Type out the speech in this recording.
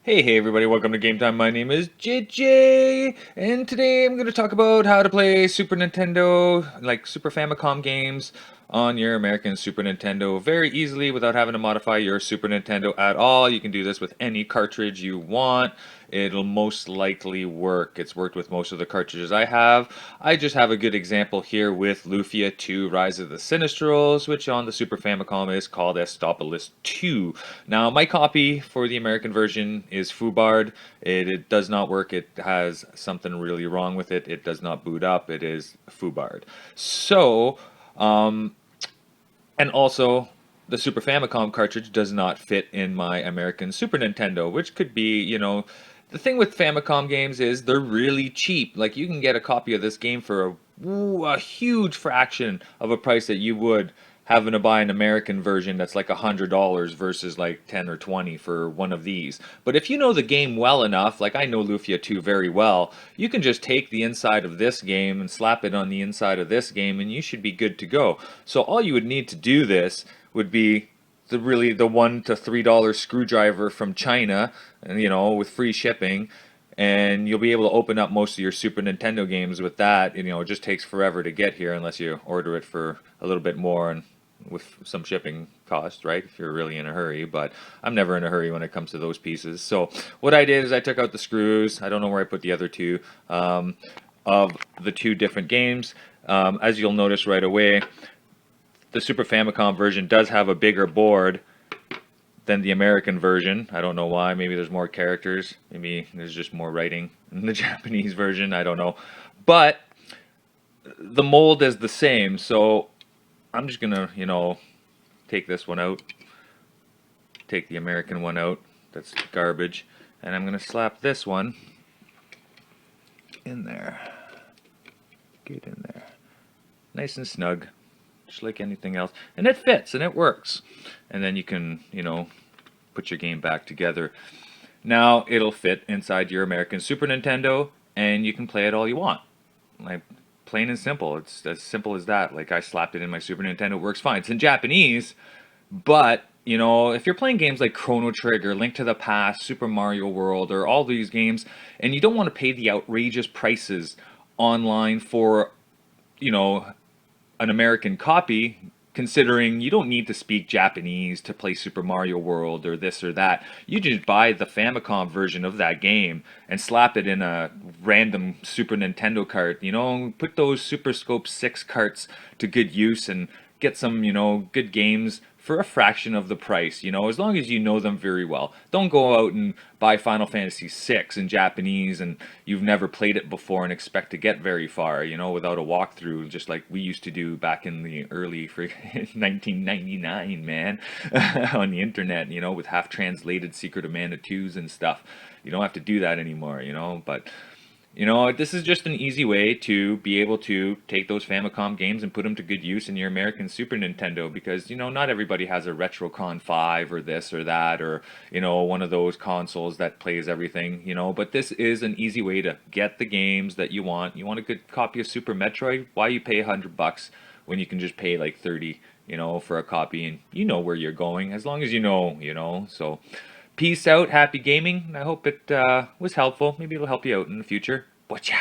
Hey everybody, welcome to Game Time. My name is JJ, and today I'm going to talk about how to play Super Nintendo, like Super Famicom games on your American Super Nintendo very easily without having to modify your Super Nintendo at all. You can do this with any cartridge you want. It'll most likely work. It's worked with most of the cartridges I have. I just have a good example here with Lufia 2 Rise of the Sinistrals, which on the Super Famicom is called Estopolis 2. Now, my copy for the American version is FUBARD. It does not work. It has something really wrong with it. It does not boot up. It is FUBARD. So, um, and also, the Super Famicom cartridge does not fit in my American Super Nintendo, which could be, the thing with Famicom games is they're really cheap. Like, you can get a copy of this game for a huge fraction of a price that you would having to buy an American version that's like $100 versus like 10 or 20 for one of these. But if you know the game well enough, like I know Lufia 2 very well, you can just take the inside of this game and slap it on the inside of this game and you should be good to go. So all you would need to do this would be the $1 to $3 screwdriver from China, and with free shipping, and you'll be able to open up most of your Super Nintendo games with that. It just takes forever to get here unless you order it for a little bit more and with some shipping cost, right? If you're really in a hurry, but I'm never in a hurry when it comes to those pieces. So what I did is I took out the screws. I don't know where I put the other two of the two different games. As you'll notice right away, the Super Famicom version does have a bigger board than the American version. I don't know why. Maybe there's more characters. Maybe there's just more writing in the Japanese version. I don't know. But the mold is the same. So I'm just going to, take this one out. Take the American one out. That's garbage. And I'm going to slap this one in there. Get in there. Nice and snug. Just like anything else. And it fits and it works. And then you can, put your game back together. Now it'll fit inside your American Super Nintendo and you can play it all you want. Like, plain and simple. It's as simple as that. Like, I slapped it in my Super Nintendo. It works fine. It's in Japanese, but if you're playing games like Chrono Trigger, Link to the Past, Super Mario World, or all these games, and you don't want to pay the outrageous prices online for, an American copy, considering you don't need to speak Japanese to play Super Mario World or this or that. You just buy the Famicom version of that game and slap it in a random Super Nintendo cart. Put those Super Scope 6 carts to good use and get some, good games for a fraction of the price, as long as you know them very well. Don't go out and buy Final Fantasy VI in Japanese and you've never played it before and expect to get very far, without a walkthrough, just like we used to do back in the early 1999, man, on the internet, with half-translated Secret of Mana 2s and stuff. You don't have to do that anymore, but this is just an easy way to be able to take those Famicom games and put them to good use in your American Super Nintendo because, not everybody has a Retrocon 5 or this or that or, one of those consoles that plays everything, but this is an easy way to get the games that you want. You want a good copy of Super Metroid? Why you pay $100 when you can just pay like 30, for a copy and you know where you're going as long as so peace out, happy gaming. I hope it was helpful. Maybe it'll help you out in the future. Watcha!